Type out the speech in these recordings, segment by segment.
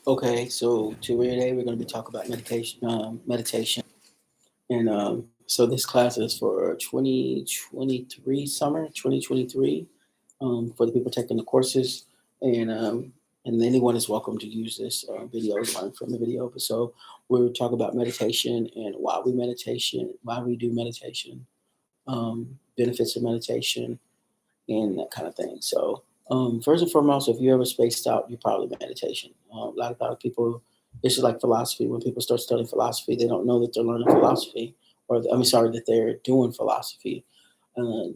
Okay, so today we're going to be talking about meditation, and so this class is for 2023 summer, 2023, for the people taking the courses, and anyone is welcome to use this video, learn from the video. But so we'll talk about meditation and why we do meditation, benefits of meditation, and that kind of thing. So, first and foremost, if you ever spaced out, you probably meditation. A lot of people, it's just like philosophy. When people start studying philosophy, they don't know that they're learning philosophy, or I mean, sorry, that they're doing philosophy. Uh,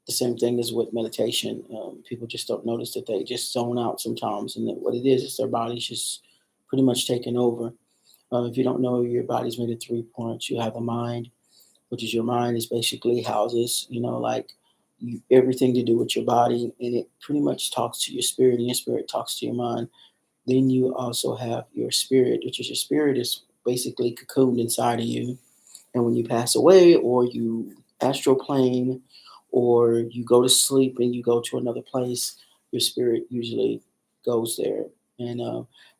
the same thing is with meditation. People just don't notice that they just zone out sometimes, and that what it is their body's just pretty much taking over. If you don't know, your body's made of 3 points. You have the mind, which is your mind is basically houses, like everything to do with your body, and it pretty much talks to your spirit, and your spirit talks to your mind. Then you also have your spirit, which is your spirit is basically cocooned inside of you. And when you pass away, or you astral plane, or you go to sleep and you go to another place, your spirit usually goes there. And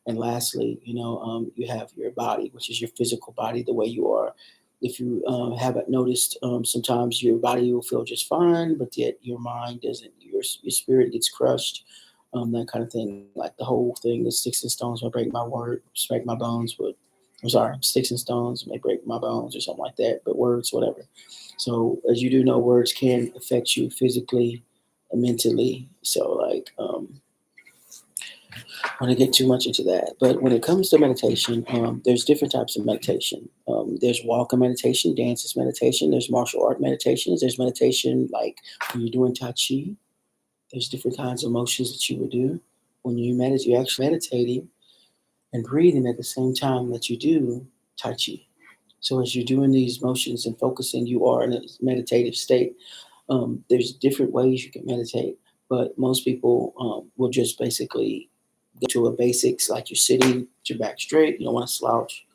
and lastly, you have your body, which is your physical body, the way you are. If you haven't noticed, sometimes your body will feel just fine, but yet your mind doesn't. Your spirit gets crushed, that kind of thing. Like the whole thing, the sticks and stones may break my word, break my bones, but I'm sorry, sticks and stones may break my bones or something like that, but words, whatever. So, as you do know, words can affect you physically and mentally. So, like, I want to get too much into that. But when it comes to meditation, there's different types of meditation. There's walking meditation, dances meditation, there's martial art meditations, there's meditation like when you're doing Tai Chi. There's different kinds of motions that you would do. When you meditate, you're actually meditating and breathing at the same time that you do Tai Chi. So as you're doing these motions and focusing, you are in a meditative state. There's different ways you can meditate, but most people will just basically go to a basics, like you're sitting with your back straight. You don't want to slouch,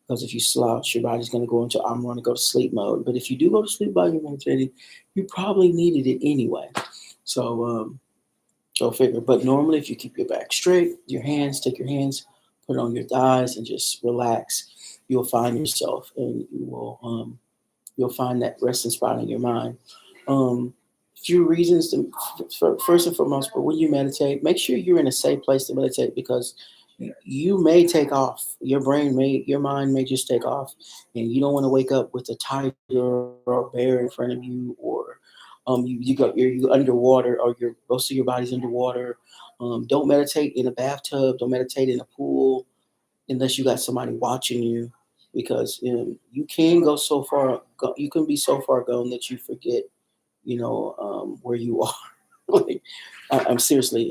because if you slouch, your body's going to go into I'm going to go to sleep mode. But if you do go to sleep while you're meditating, you probably needed it anyway. So go figure. But normally, if you keep your back straight, take your hands, put it on your thighs, and just relax, you'll find yourself, and you'll find that resting spot in your mind. Um, few reasons first and foremost, but when you meditate, make sure you're in a safe place to meditate, because you may take off. Your mind may just take off, and you don't want to wake up with a tiger or a bear in front of you, or you underwater, or most of your body's underwater. Don't meditate in a bathtub. Don't meditate in a pool unless you got somebody watching you, because you can go so far. You can be so far gone that you forget, where you are. Like, I'm seriously.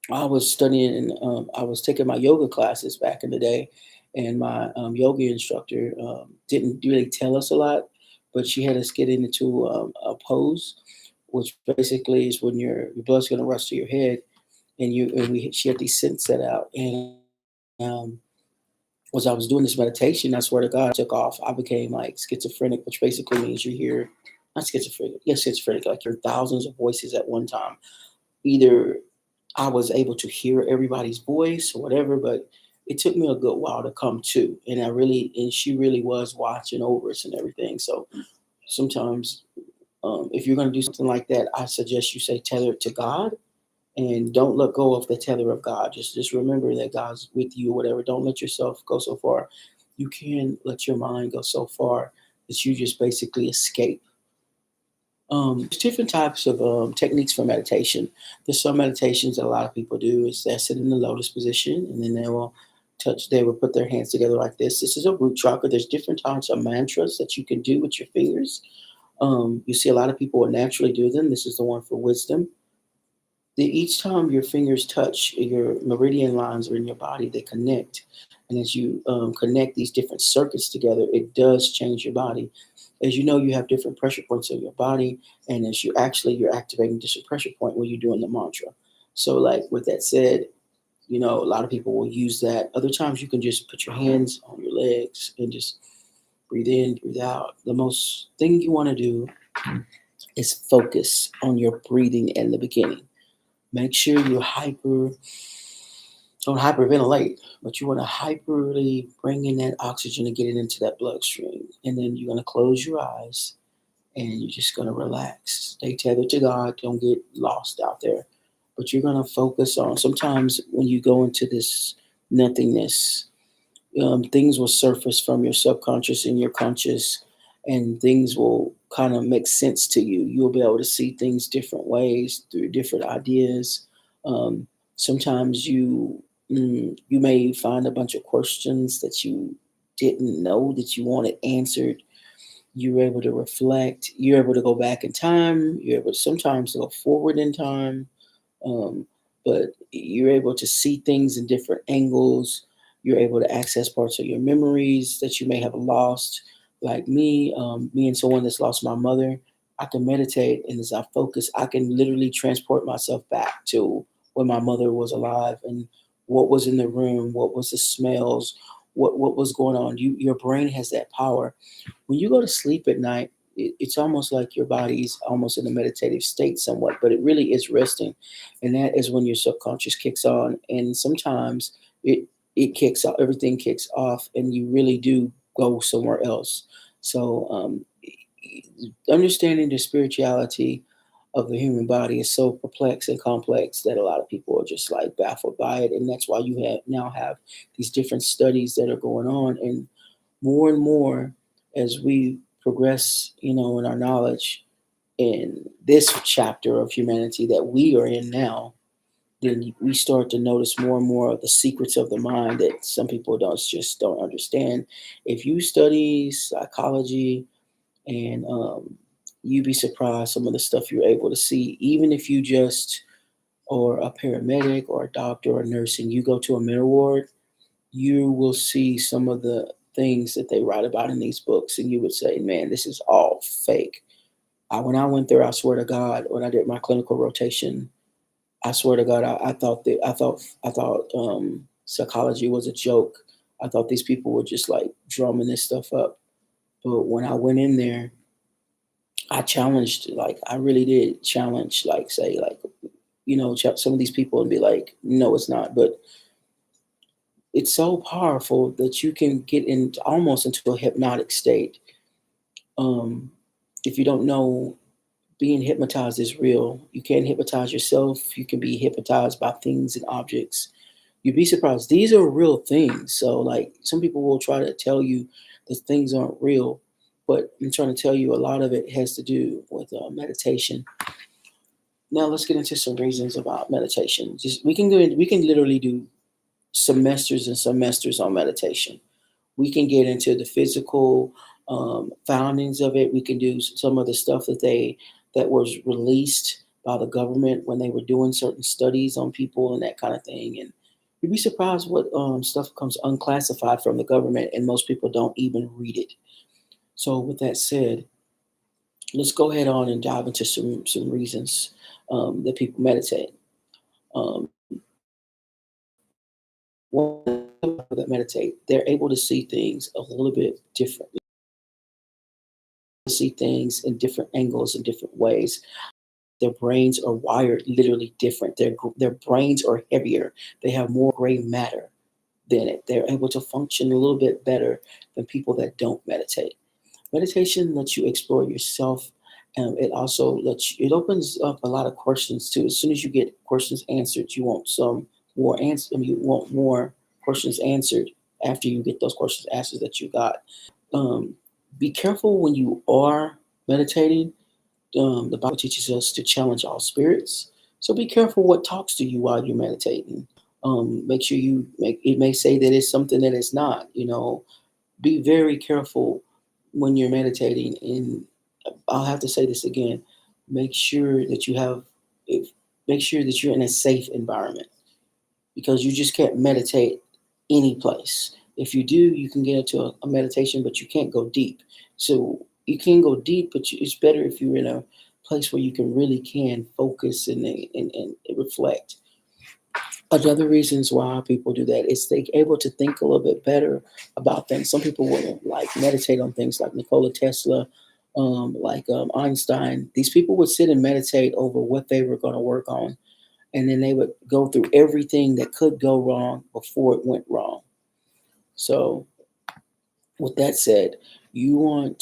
I was studying, and I was taking my yoga classes back in the day, and my yoga instructor didn't really tell us a lot, but she had us get into a pose, which basically is when your blood's going to rush to your head, she had these scents set out, and as I was doing this meditation, I swear to God, took off. I became like schizophrenic, which basically means you hear, not schizophrenic, yes, schizophrenic, like you're thousands of voices at one time. Either I was able to hear everybody's voice or whatever, but it took me a good while to come to. And she really was watching over us and everything. So sometimes, if you're going to do something like that, I suggest you say tether it to God, and don't let go of the tether of God. Just remember that God's with you, or whatever. Don't let yourself go so far. You can let your mind go so far that you just basically escape. There's different types of techniques for meditation. There's some meditations that a lot of people do is they sit in the lotus position, and then they will put their hands together like this. This is a root chakra. There's different types of mantras that you can do with your fingers. You see a lot of people will naturally do them. This is the one for wisdom. Each time your fingers touch, your meridian lines are in your body, they connect. And as you connect these different circuits together, it does change your body. As you know, you have different pressure points in your body, and as you're activating different pressure point when you're doing the mantra. So, like with that said, a lot of people will use that. Other times, you can just put your hands on your legs and just breathe in, breathe out. The most thing you want to do is focus on your breathing in the beginning. Make sure you're hyper Don't hyperventilate, but you want to hyperly bring in that oxygen and get it into that bloodstream. And then you're going to close your eyes and you're just going to relax. Stay tethered to God. Don't get lost out there. But you're going to focus on, sometimes when you go into this nothingness, things will surface from your subconscious and your conscious, and things will kind of make sense to you. You'll be able to see things different ways through different ideas. Sometimes you may find a bunch of questions that you didn't know that you wanted answered. You're able to reflect. You're able to go back in time. You're able to sometimes go forward in time, um, but you're able to see things in different angles. You're able to access parts of your memories that you may have lost. Like me and someone that's lost my mother, I can meditate, and as I focus, I can literally transport myself back to when my mother was alive and what was in the room, what was the smells, what was going on. Your brain has that power. When you go to sleep at night, it's almost like your body's almost in a meditative state somewhat, but it really is resting, and that is when your subconscious kicks on. And sometimes it kicks off, everything kicks off, and you really do go somewhere else. So understanding the spirituality of the human body is so perplexed and complex that a lot of people are just like baffled by it, and that's why you have these different studies that are going on, and more as we progress, in our knowledge in this chapter of humanity that we are in now, then we start to notice more and more of the secrets of the mind that some people don't understand. If you study psychology, and you'd be surprised some of the stuff you're able to see, even if you just or a paramedic or a doctor or a nurse and you go to a mental ward, you will see some of the things that they write about in these books, and you would say, "Man, this is all fake." When I went there, I swear to God, when I did my clinical rotation, I swear to God, I thought psychology was a joke. I thought these people were just like drumming this stuff up. But when I went in there, I challenged, like I really did challenge, like say, like some of these people and be like, "No, it's not." But it's so powerful that you can get into almost into a hypnotic state. Um, if you don't know, being hypnotized is real. You can hypnotize yourself. You can be hypnotized by things and objects. You'd be surprised. These are real things. So, like, some people will try to tell you that things aren't real, but I'm trying to tell you a lot of it has to do with meditation. Now, let's get into some reasons about meditation. Just we can literally do semesters and semesters on meditation. We can get into the physical foundings of it. We can do some of the stuff that was released by the government when they were doing certain studies on people and that kind of thing. And you'd be surprised what stuff comes unclassified from the government, and most people don't even read it. So, with that said, let's go ahead on and dive into some reasons that people meditate. Um, One that meditate, they're able to see things a little bit differently, see things in different angles in different ways. Their brains are wired literally different. Their brains are heavier. They have more gray matter than it. They're able to function a little bit better than people that don't meditate. Meditation lets you explore yourself. It also it opens up a lot of questions too. As soon as you get questions answered, you want some more answer. You want more questions answered after you get those questions answered that you got. Um, be careful when you are meditating. The Bible teaches us to challenge all spirits. So be careful what talks to you while you're meditating. Make sure it may say that it's something that it's not. Be very careful when you're meditating. And I'll have to say this again: make sure that you have, if, make sure that you're in a safe environment, because you just can't meditate any place. If you do, you can get into a meditation, but you can't go deep. So you can go deep, but it's better if you're in a place where you can really can focus and reflect. Another reasons why people do that is they're able to think a little bit better about things. Some people will like meditate on things like Nikola Tesla, like Einstein. These people would sit and meditate over what they were going to work on, and then they would go through everything that could go wrong before it went wrong. So with that said, you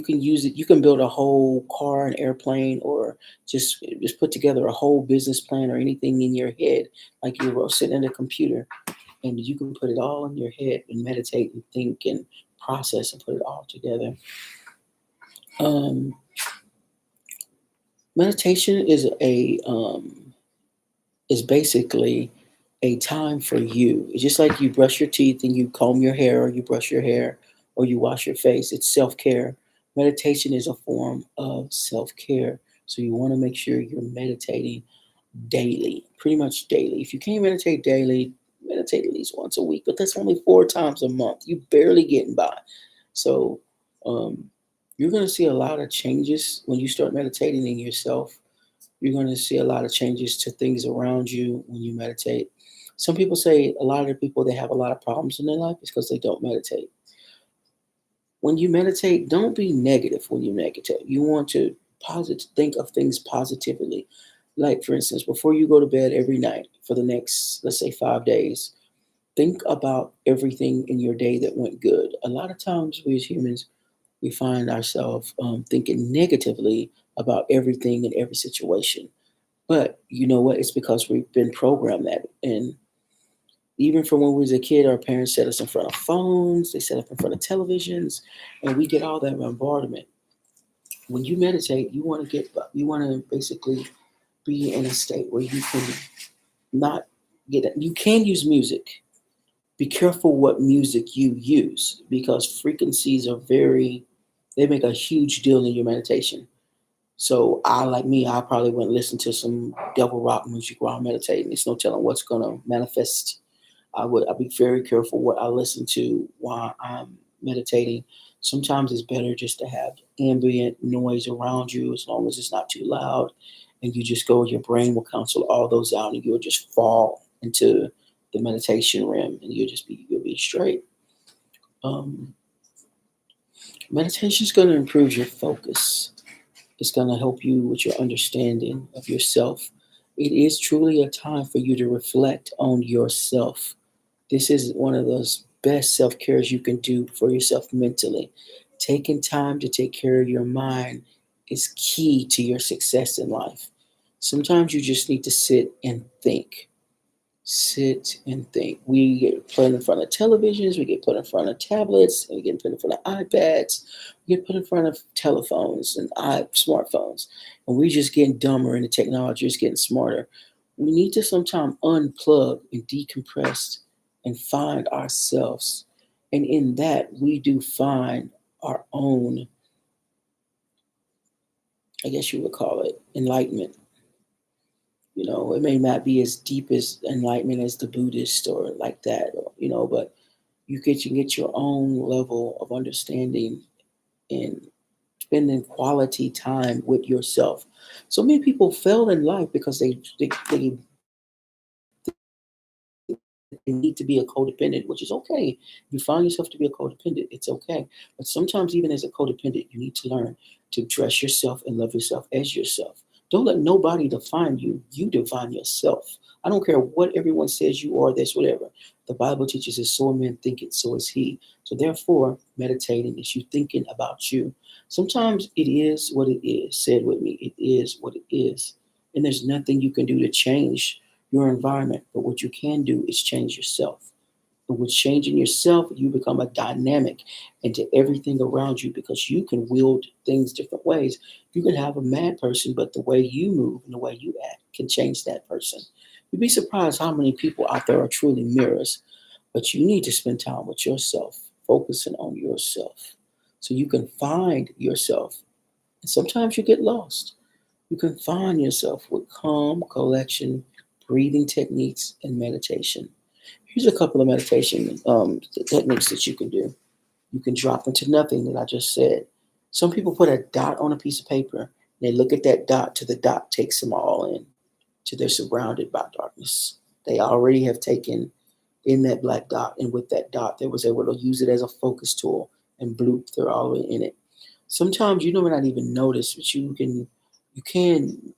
can use it. You can build a whole car, an airplane, or just put together a whole business plan or anything in your head, like you were sitting at a computer, and you can put it all in your head and meditate and think and process and put it all together. Um, Meditation is basically a time for you. It's just like you brush your teeth and you comb your hair, or you brush your hair, or you wash your face. It's self care. Meditation is a form of self care. So you want to make sure you're meditating daily, pretty much daily. If you can't meditate daily, meditate at least once a week, but that's only 4 times a month. You barely getting by. So um, you're going to see a lot of changes when you start meditating in yourself. You're going to see a lot of changes to things around you when you meditate. Some people say a lot of the people that have a lot of problems in their life is because they don't meditate. When you meditate, don't be negative when you meditate. You want to think of things positively. Like, for instance, before you go to bed every night for the next, let's say, 5 days, think about everything in your day that went good. A lot of times, we as humans, we find ourselves thinking negatively about everything and every situation. But you know what? It's because we've been programmed that. And even from when we was a kid, our parents set us in front of phones, they set us in front of televisions, and we get all that bombardment. When you meditate, you want to basically be in a state where you can not you can use music. Be careful what music you use because frequencies are they make a huge deal in your meditation. So like me, I probably wouldn't listen to some devil rock music while I'm meditating. There's no telling what's gonna manifest. I'd be very careful what I listen to while I'm meditating. Sometimes it's better just to have ambient noise around you as long as it's not too loud. And you just go, your brain will cancel all those out and you'll just fall into the meditation realm and you'll be straight. Um, Meditation is going to improve your focus. It's going to help you with your understanding of yourself. It is truly a time for you to reflect on yourself. This is one of those best self cares you can do for yourself mentally. Taking time to take care of your mind is key to your success in life. Sometimes you just need to sit and think. Sit and think. We get put in front of televisions, we get put in front of tablets, and we get put in front of iPads, we get put in front of telephones and smartphones, and we just getting dumber and the technology is getting smarter. We need to sometimes unplug and decompress and find ourselves. And in that, we do find our own, I guess you would call it, enlightenment. You know, it may not be as deep as enlightenment as the Buddhist or like that, or, but you get your own level of understanding and spending quality time with yourself. So many people fail in life because they need to be a codependent, which is okay. If you find yourself to be a codependent, it's okay. But sometimes, even as a codependent, you need to learn to dress yourself and love yourself as yourself. Don't let nobody define you. You define yourself. I don't care what everyone says you are, this, whatever. The Bible teaches us, so a man thinketh, so is he. So therefore, meditating is you thinking about you. Sometimes it is what it is. Say it with me. It is what it is. And there's nothing you can do to change your environment. But what you can do is change yourself. And with changing yourself, you become a dynamic into everything around you because you can wield things different ways. You can have a mad person, but the way you move and the way you act can change that person. You'd be surprised how many people out there are truly mirrors, but you need to spend time with yourself, focusing on yourself so you can find yourself. And sometimes you get lost. You can find yourself with calm, collection, breathing techniques, and meditation. Here's a couple of meditation techniques that you can do. You can drop into nothing that I just said. Some people put a dot on a piece of paper. And they look at that dot till the dot takes them all in, till they're surrounded by darkness. They already have taken in that black dot, and with that dot, they was able to use it as a focus tool and bloop, they're all in it. Sometimes you may not even notice, but you can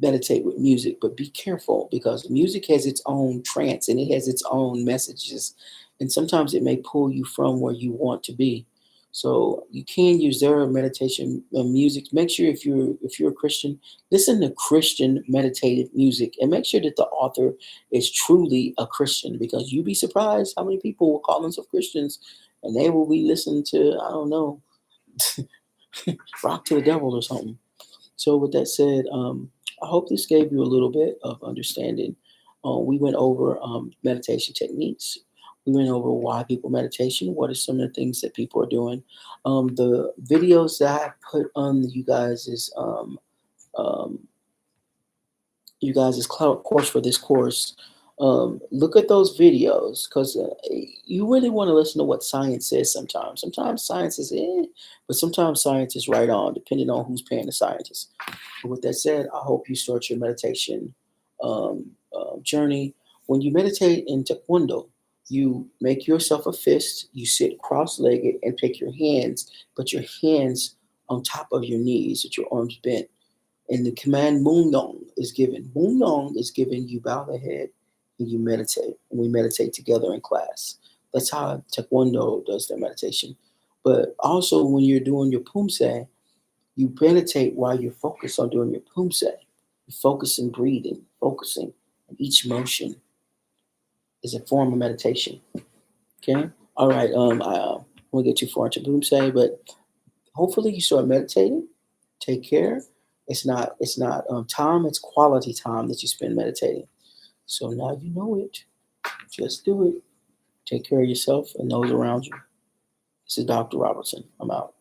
meditate with music, but be careful because music has its own trance and it has its own messages. And sometimes it may pull you from where you want to be. So you can use their meditation music. Make sure if you're a Christian, listen to Christian meditative music and make sure that the author is truly a Christian because you'd be surprised how many people will call themselves Christians and they will be listening to, I don't know, rock to the devil or something. So with that said, I hope this gave you a little bit of understanding. We went over meditation techniques. We went over why people meditation. What are some of the things that people are doing? The videos that I put on um, course for this course. Look at those videos because you really want to listen to what science says sometimes. Sometimes science is but sometimes science is right on, depending on who's paying the scientist. But with that said, I hope you start your meditation journey. When you meditate in Taekwondo, you make yourself a fist, you sit cross legged and put your hands on top of your knees with your arms bent and the command Mung is given. Mung is given, you bow the head and you meditate. And we meditate together in class. That's how Taekwondo does their meditation. But also when you're doing your Pumse, you meditate while you're focused on doing your Pumse. You focus in breathing, focusing. And each motion is a form of meditation. Okay? All right. I won't get too far into Pumse, but hopefully you start meditating. Take care. It's not time, it's quality time that you spend meditating. So now you know it. Just do it. Take care of yourself and those around you. This is Dr. Robertson. I'm out.